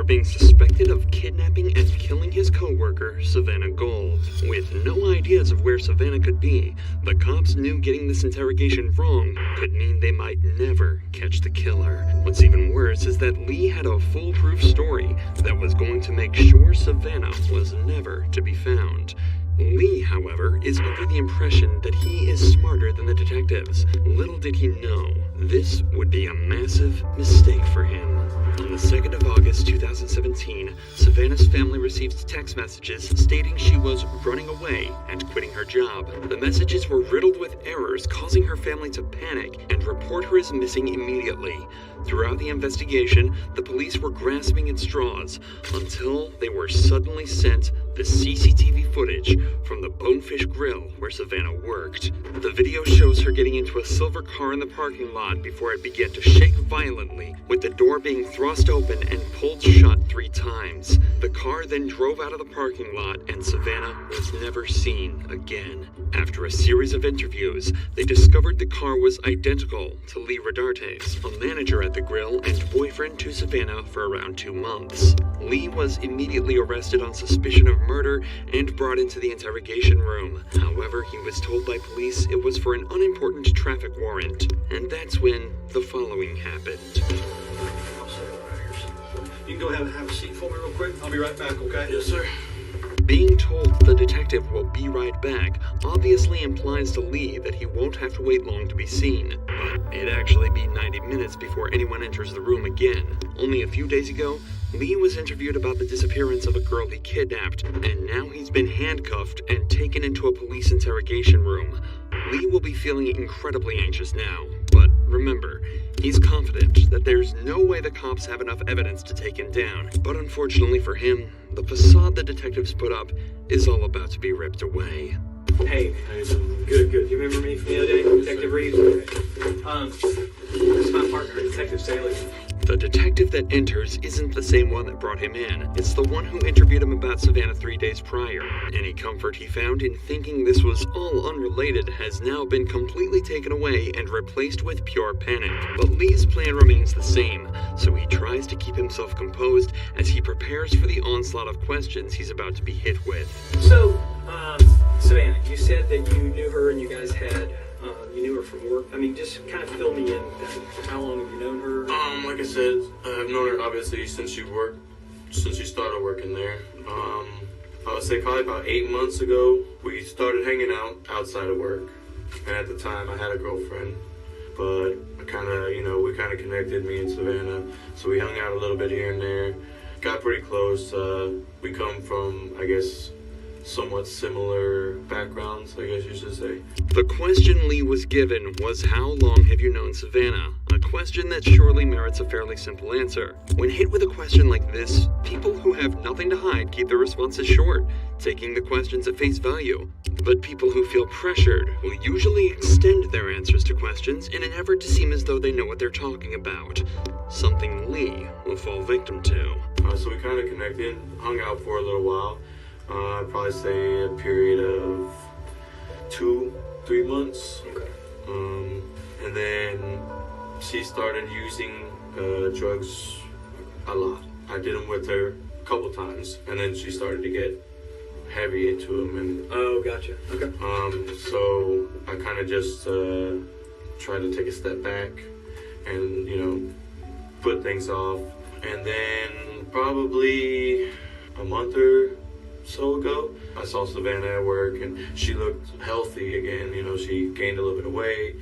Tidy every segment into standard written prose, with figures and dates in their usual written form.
being suspected of kidnapping and killing his co-worker, Savannah Gold. With no ideas of where Savannah could be, the cops knew getting this interrogation wrong could mean they might never catch the killer. What's even worse is that Lee had a foolproof story that was going to make sure Savannah was never to be found. Lee, however, is under the impression that he is smarter than the detectives. Little did he know, this would be a massive mistake for him. On the 2nd of August 2017, Savannah's family received text messages stating she was running away and quitting her job. The messages were riddled with errors, causing her family to panic and report her as missing immediately. Throughout the investigation, the police were grasping at straws until they were suddenly sent the CCTV footage from the Bonefish Grill where Savannah worked. The video shows her getting into a silver car in the parking lot before it began to shake violently, with the door being thrust open and pulled shut 3 times. The car then drove out of the parking lot and Savannah was never seen again. After a series of interviews, they discovered the car was identical to Lee Rodarte's, a manager at the grill and boyfriend to Savannah for around 2 months. Lee was immediately arrested on suspicion of murder and brought into the interrogation room. However, he was told by police it was for an unimportant traffic warrant, and that's when the following happened. You can go ahead and have a seat for me real quick. I'll be right back, okay? Yes, sir. Being told the detective will be right back obviously implies to Lee that he won't have to wait long to be seen. But it'd actually be 90 minutes before anyone enters the room again. Only a few days ago, Lee was interviewed about the disappearance of a girl he kidnapped, and now he's been handcuffed and taken into a police interrogation room. Lee will be feeling incredibly anxious now, but remember, he's confident that there's no way the cops have enough evidence to take him down. But unfortunately for him, the facade the detectives put up is all about to be ripped away. Hey, good. You remember me from the other day, Detective Reeves? Okay. This is my partner, Detective Staley. The detective that enters isn't the same one that brought him in. It's the one who interviewed him about Savannah 3 days prior. Any comfort he found in thinking this was all unrelated has now been completely taken away and replaced with pure panic. But Lee's plan remains the same, so he tries to keep himself composed as he prepares for the onslaught of questions he's about to be hit with. So, Savannah, you said that you knew her and you guys had, you knew her from work. I mean, just kind of fill me in. How long have you known her? Like I said, I've known her obviously since she started working there. I would say probably about 8 months ago, we started hanging out outside of work. And at the time, I had a girlfriend. But we kind of connected, me and Savannah. So we hung out a little bit here and there. Got pretty close. We come from, I guess, somewhat similar backgrounds, I guess you should say. The question Lee was given was, how long have you known Savannah? A question that surely merits a fairly simple answer. When hit with a question like this, people who have nothing to hide keep their responses short, taking the questions at face value. But people who feel pressured will usually extend their answers to questions in an effort to seem as though they know what they're talking about. Something Lee will fall victim to. So we kind of connected, hung out for a little while. I'd probably say a period of 2-3 months. Okay. And then she started using drugs a lot. I did them with her a couple times, and then she started to get heavy into them. And oh, gotcha. Okay. So I kind of just tried to take a step back and, put things off. And then probably a month or so ago, I saw Savannah at work and she looked healthy again. She gained a little bit of weight.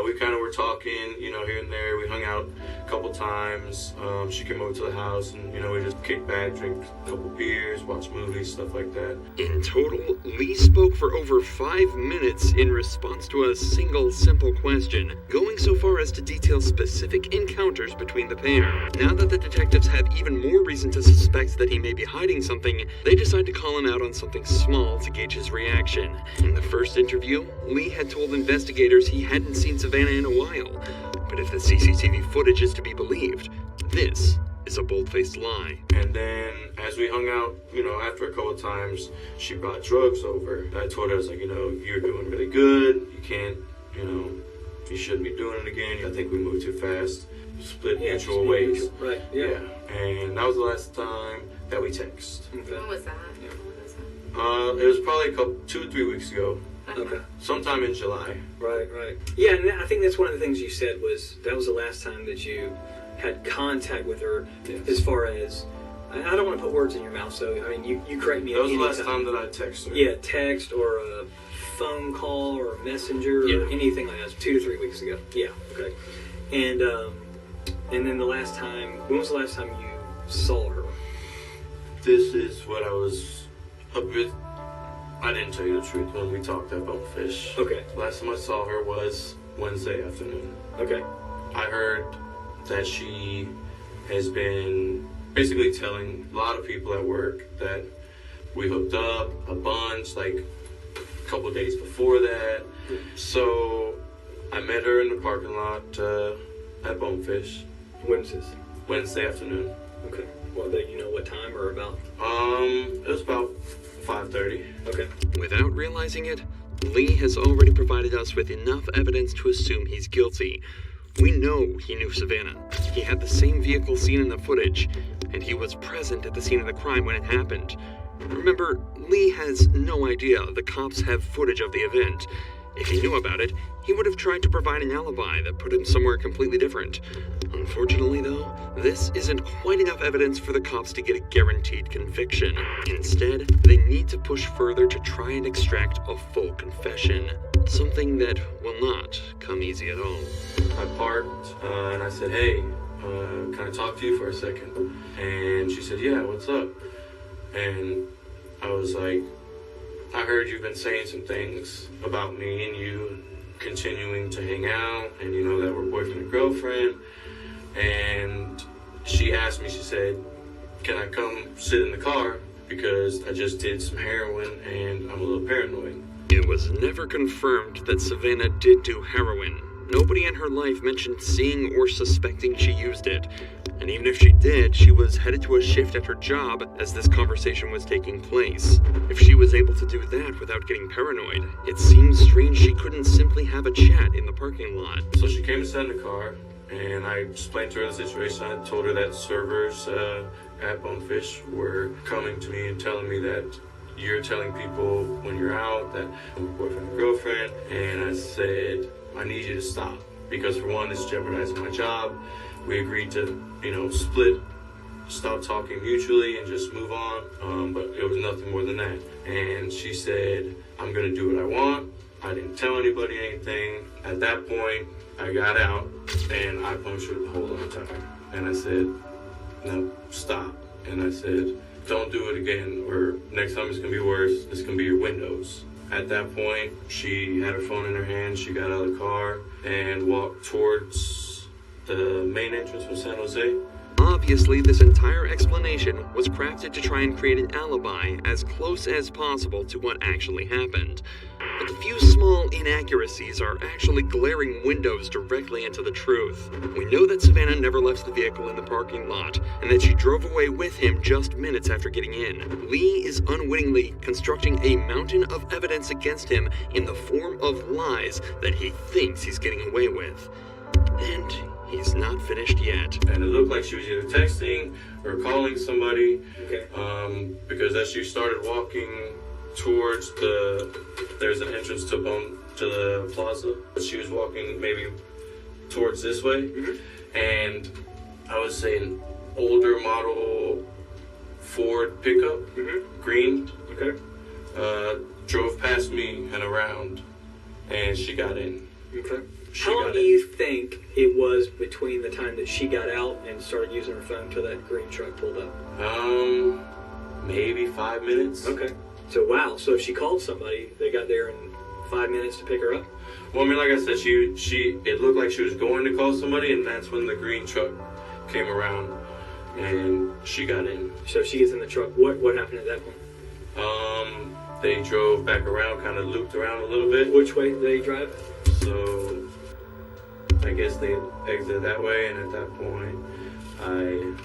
We kind of were talking, here and there. We hung out a couple times. She came over to the house and, we just kicked back, drank a couple beers, watched movies, stuff like that. In total, Lee spoke for over 5 minutes in response to a single simple question, going so far as to detail specific encounters between the pair. Now that the detectives have even more reason to suspect that he may be hiding something, they decide to call him out on something small to gauge his reaction. In the first interview, Lee had told investigators he hadn't seen Savannah in a while. But if the CCTV footage is to be believed, this is a bold-faced lie. And then as we hung out, after a couple times, she brought drugs over. I told her, I was like, you're doing really good. You can't, you shouldn't be doing it again. I think we moved too fast. split Yeah, mutual just ways. mutual, right, yeah. And that was the last time that we text. Okay. When was that? When was that? It was probably 2 or 3 weeks ago, Okay. sometime in July. Right. Yeah, and I think that's one of the things you said was that was the last time that you had contact with her. Yes. As far as, I don't want to put words in your mouth, so I mean you correct me. That was the last anytime. time that I texted her. Yeah, text or a phone call or a messenger or Yeah. anything like that. 2 to 3 weeks ago. Yeah. Okay. And then the last time, when was the last time you saw her? This is what I was a bit. I didn't tell you the truth when we talked at Bonefish. Okay. Last time I saw her was Wednesday afternoon. Okay. I heard that she has been basically telling a lot of people at work that we hooked up a bunch, like a couple of days before that. So I met her in the parking lot at Bonefish When was this? Wednesday afternoon. Okay. Well, do you know what time or about? It was about 5:30. Okay. Without realizing it, Lee has already provided us with enough evidence to assume he's guilty. We know he knew Savannah. He had the same vehicle seen in the footage, and he was present at the scene of the crime when it happened. Remember, Lee has no idea the cops have footage of the event. If he knew about it, he would have tried to provide an alibi that put him somewhere completely different. Unfortunately, though, this isn't quite enough evidence for the cops to get a guaranteed conviction. Instead, they need to push further to try and extract a full confession. Something that will not come easy at all. I parked and I said, "Hey, can I talk to you for a second?" And she said, "Yeah, what's up?" And I was like, "I heard you've been saying some things about me and you continuing to hang out, and you know that we're boyfriend and girlfriend." And she asked me, she said, "Can I come sit in the car? Because I just did some heroin and I'm a little paranoid." It was never confirmed that Savannah did do heroin. Nobody in her life mentioned seeing or suspecting she used it. And even if she did, she was headed to a shift at her job as this conversation was taking place. If she was able to do that without getting paranoid, it seems strange she couldn't simply have a chat in the parking lot. So she came and sat in the car, and I explained to her the situation. I told her that servers at Bonefish were coming to me and telling me that you're telling people when you're out that I'm boyfriend and girlfriend. And I said, "I need you to stop, because for one, it's jeopardizing my job." We agreed to, split, stop talking mutually and just move on. But it was nothing more than that. And she said, "I'm going to do what I want." I didn't tell anybody anything. At that point, I got out and I punched her the whole time. And I said, "No, stop." And I said, "Don't do it again, or next time it's going to be worse. It's going to be your windows." At that point, she had her phone in her hand. She got out of the car and walked towards the main entrance from San Jose. Obviously, this entire explanation was crafted to try and create an alibi as close as possible to what actually happened. But the few small inaccuracies are actually glaring windows directly into the truth. We know that Savannah never left the vehicle in the parking lot, and that she drove away with him just minutes after getting in. Lee is unwittingly constructing a mountain of evidence against him in the form of lies that he thinks he's getting away with. And he's not finished yet. And it looked like she was either texting or calling somebody. Okay. Because as she started walking towards there's an entrance to the plaza. She was walking maybe towards this way. Mm-hmm. And I would say an older model Ford pickup, green. Okay. Drove past me and around, and she got in. Okay. She How long got do in. you think it was between the time that she got out and started using her phone till that green truck pulled up? Maybe 5 minutes. Okay. So wow. So if she called somebody, they got there in 5 minutes to pick her up? Well, I mean, like I said, it looked like she was going to call somebody, and that's when the green truck came around, and she got in. So if she gets in the truck, what happened at that point? They drove back around, kind of looped around a little bit. Which way did they drive? So I guess they exited that way, and at that point, I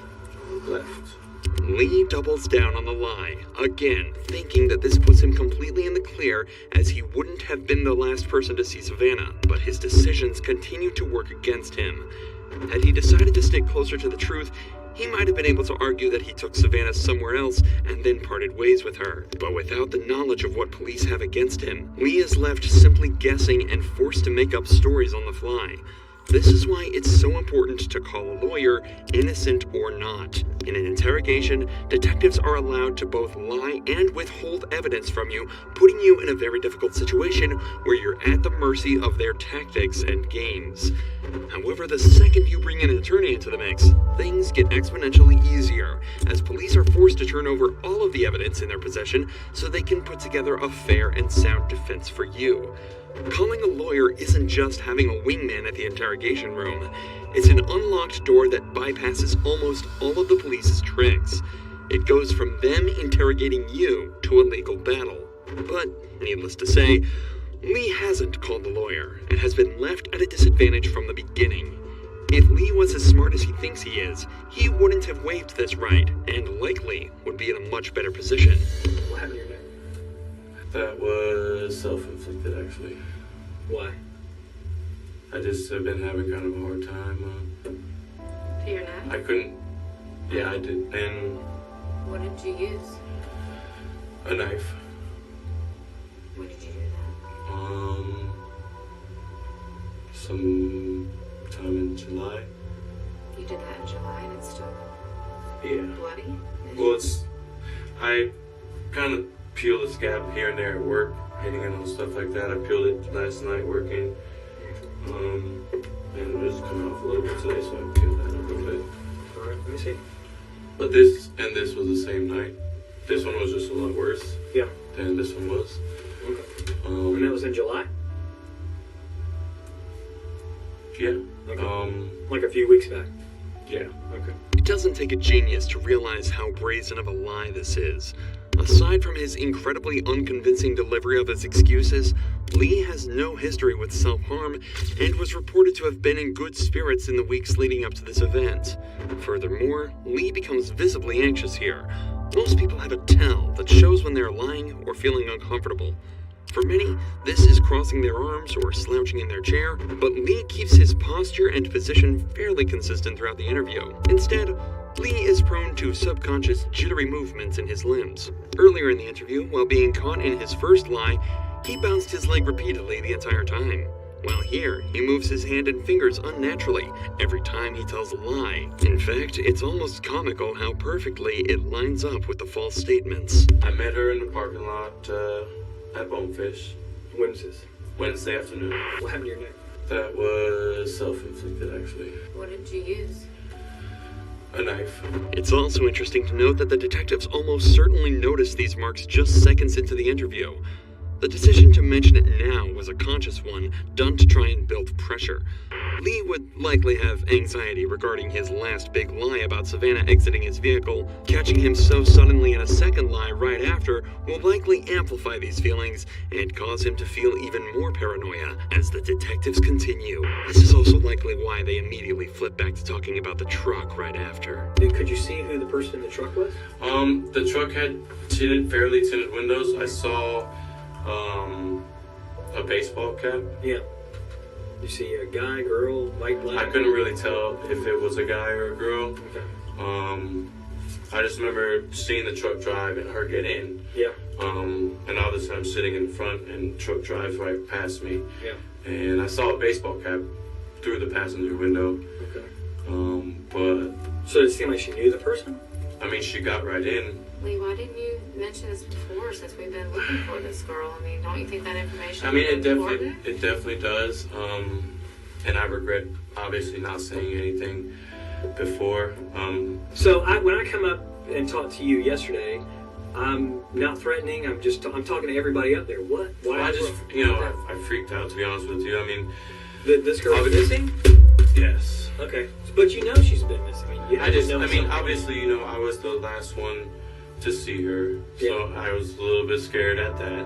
left. Lee doubles down on the lie, again, thinking that this puts him completely in the clear, as he wouldn't have been the last person to see Savannah, but his decisions continue to work against him. Had he decided to stick closer to the truth, he might have been able to argue that he took Savannah somewhere else and then parted ways with her. But without the knowledge of what police have against him, Lee is left simply guessing and forced to make up stories on the fly. This is why it's so important to call a lawyer, innocent or not. In an interrogation, detectives are allowed to both lie and withhold evidence from you, putting you in a very difficult situation where you're at the mercy of their tactics and games. However, the second you bring an attorney into the mix, things get exponentially easier, as police are forced to turn over all of the evidence in their possession so they can put together a fair and sound defense for you. Calling a lawyer isn't just having a wingman at the interrogation room. It's an unlocked door that bypasses almost all of the police's tricks. It goes from them interrogating you to a legal battle. But, needless to say, Lee hasn't called the lawyer and has been left at a disadvantage from the beginning. If Lee was as smart as he thinks he is, he wouldn't have waived this right, and likely would be in a much better position. What happened to your neck? That was self-inflicted, actually. Why? I just have been having kind of a hard time. To your neck? I couldn't. Yeah, I did. And What did you use? a knife. When did you do that? Some time in July. You did that in July and it's still Yeah. bloody? Well, I kind of peel the scab here and there at work, hitting it and stuff like that. I peeled it last night working, and it was coming off a little bit today, so I peeled that a little bit. Alright, let me see. But this was the same night. This one was just a lot worse Yeah. than this one was. Okay. And that was in July? Yeah. Okay. Like a few weeks back. Yeah. Okay. It doesn't take a genius to realize how brazen of a lie this is. Aside from his incredibly unconvincing delivery of his excuses, Lee has no history with self-harm and was reported to have been in good spirits in the weeks leading up to this event. Furthermore, Lee becomes visibly anxious here. Most people have a tell that shows when they're lying or feeling uncomfortable. For many, this is crossing their arms or slouching in their chair, but Lee keeps his posture and position fairly consistent throughout the interview. Instead, Lee is prone to subconscious jittery movements in his limbs. Earlier in the interview, while being caught in his first lie, he bounced his leg repeatedly the entire time. While here, he moves his hand and fingers unnaturally every time he tells a lie. In fact, it's almost comical how perfectly it lines up with the false statements. I met her in the parking lot at Bonefish When was this? Wednesday afternoon. What happened to your neck? That was self-inflicted, actually. What did you use? A knife. It's also interesting to note that the detectives almost certainly noticed these marks just seconds into the interview. The decision to mention it now was a conscious one, done to try and build pressure. Lee would likely have anxiety regarding his last big lie about Savannah exiting his vehicle. Catching him so suddenly in a second lie right after will likely amplify these feelings and cause him to feel even more paranoia as the detectives continue. This is also likely why they immediately flip back to talking about the truck right after. Could you see who the person in the truck was? The truck had fairly tinted windows. I saw a baseball cap. Yeah. You see a guy, girl, white, black? I couldn't really tell if it was a guy or a girl. Okay. I just remember seeing the truck drive and her get in. Yeah. And all of a sudden I'm sitting in front and the truck drives right past me. Yeah. And I saw a baseball cap through the passenger window. Okay. But So did it seem like she knew the person? I mean, she got right in. Lee, why didn't you mention this before since we've been looking for this girl? I mean, don't you think that information I mean, is important? it definitely does. And I regret obviously not saying anything before. So when I come up and talk to you yesterday, I'm not threatening. I'm talking to everybody up there. What? Why? I just, I freaked out, to be honest with you. I mean, this girl's missing? yes. Okay. But you know she's been missing. I mean, you had to know something. Obviously, I was the last one to see her, so I was a little bit scared at that.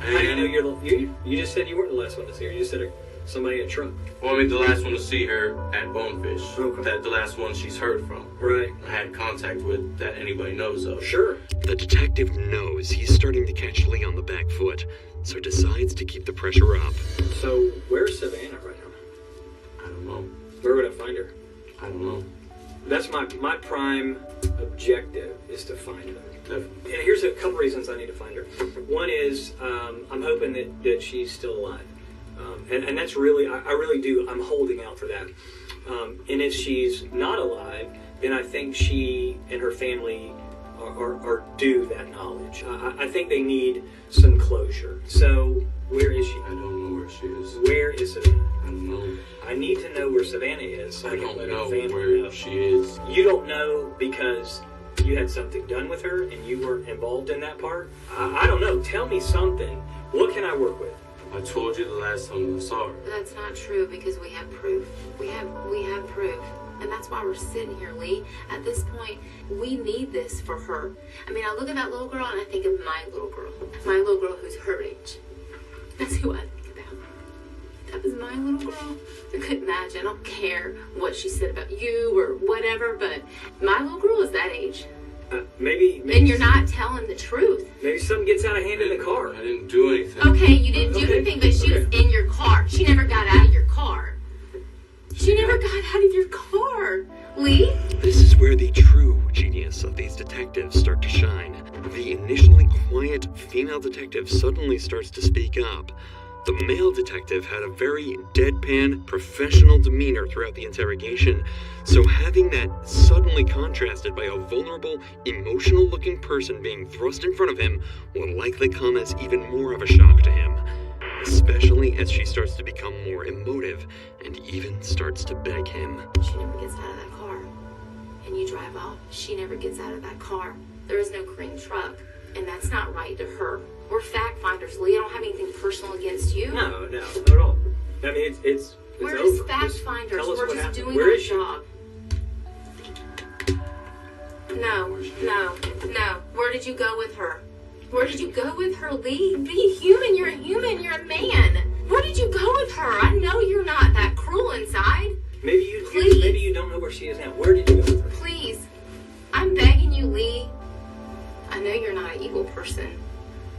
How do you know you just said you weren't the last one to see her. You said somebody in a truck. Well, I mean, the last one to see her at Bonefish. Okay. The last one she's heard from. Right. I had contact with that anybody knows of. Sure. The detective knows he's starting to catch Lee on the back foot, so decides to keep the pressure up. So where's Savannah right now? I don't know. Where would I find her? I don't know. That's my prime objective is to find her. Definitely. And here's a couple reasons I need to find her. One is I'm hoping that she's still alive. And that's really, I really do, I'm holding out for that. And if she's not alive, then I think she and her family are due that knowledge. I think they need some closure. So, where is she? I don't know where she is. Where is Savannah? I don't know. I need to know where Savannah is so I I can don't let her know family where know. she is. You don't know because you had something done with her and you weren't involved in that part? I don't know. Tell me something. What can I work with? I told you the last time I saw her. But that's not true because we have proof. We have proof. And that's why we're sitting here, Lee. At this point, we need this for her. I mean, I look at that little girl and I think of my little girl. My little girl who's her age. That's who I think about. That was my little girl. I couldn't imagine. I don't care what she said about you or whatever, but my little girl is that age. Maybe And you're not telling the truth. Maybe something gets out of hand in the car. I didn't do anything. Okay, you didn't do Okay, anything, but she was okay. in your car. She never got out of your car. She never got out of your car. Lee? This is where the true genius of these detectives start to shine. The initially quiet female detective suddenly starts to speak up. The male detective had a very deadpan, professional demeanor throughout the interrogation, so having that suddenly contrasted by a vulnerable, emotional-looking person being thrust in front of him will likely come as even more of a shock to him, especially as she starts to become more emotive and even starts to beg him. She never gets out of that car. And you drive off. She never gets out of that car. There is no green truck. And that's not right to her. We're fact finders, Lee. I don't have anything personal against you. No, not at all. I mean, it's We're over. just fact Just finders. tell us We're what just happened. doing Where our is she? job. No. Where did you go with her? Where did you go with her, Lee? Be human. You're a human. You're a man. Where did you go with her? I know you're not that cruel inside. Maybe Please. maybe you don't know where she is now. Where did you go with her? Please. I'm begging you, Lee. I know you're not an evil person.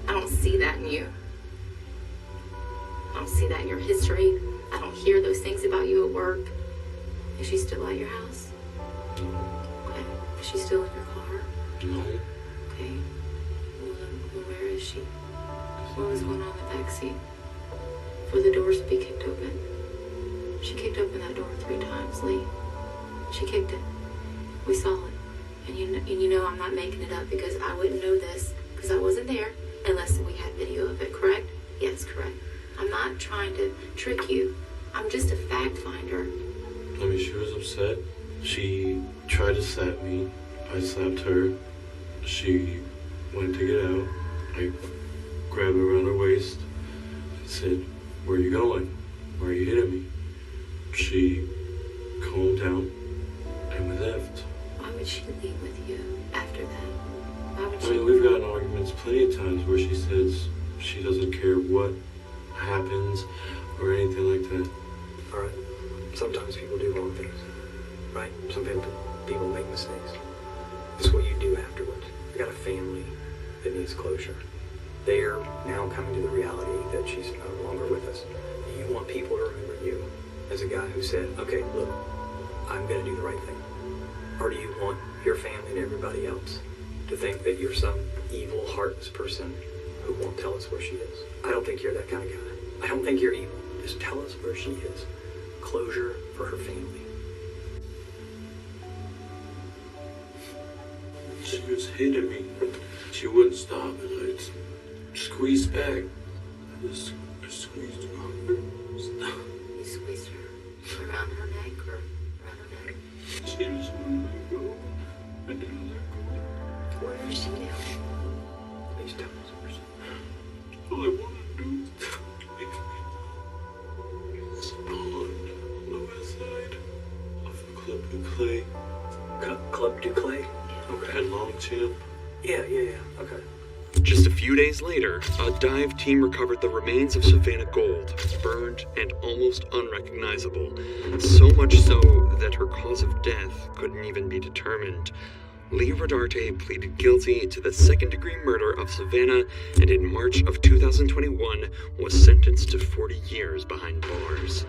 I don't see that in you. I don't see that in your history. I don't hear those things about you at work. Is she still at your house? Okay. Is she still in your car? No. Okay. Well, then where is she? What was going on in the back seat? For the doors to be kicked open. She kicked open that door 3 times, Lee. She kicked it. We saw it. And you know I'm not making it up because I wouldn't know this because I wasn't there unless we had video of it, correct? Yes, correct. I'm not trying to trick you. I'm just a fact finder. I mean, she was upset. She tried to slap me. I slapped her. She went to get out. I grabbed her around her waist and said, "Where are you going? Why are you hitting me?" She calmed down and we left. Why would she leave with you after that? Why would I she? mean, we've gotten arguments plenty of times where she says she doesn't care what happens or anything like that. All right. Sometimes people do wrong things, right? Some people make mistakes. This is what you do afterwards. You got a family that needs closure. They're now coming to the reality that she's no longer with us. You want people to remember you as a guy who said, "Okay, look, I'm going to do the right thing." Or do you want your family and everybody else to think that you're some evil, heartless person who won't tell us where she is? I don't think you're that kind of guy. I don't think you're evil. Just tell us where she is. Closure for her family. She was hitting me. She wouldn't stop, and I squeezed back. I squeezed her. Stop. You squeezed her around her neck or around her neck? She just wouldn't let go. I didn't let go. Where is she now? Please tell us where she is. All I want to do is leave me. Spawn on the west side of Club du Clay. Club du Clay? At Longchamp. Yeah. Okay. Just a few days later, a dive team recovered the remains of Savannah Gold, burned and almost unrecognizable, so much so that her cause of death couldn't even be determined. Lee Rodarte pleaded guilty to the 2nd-degree murder of Savannah and in March of 2021 was sentenced to 40 years behind bars.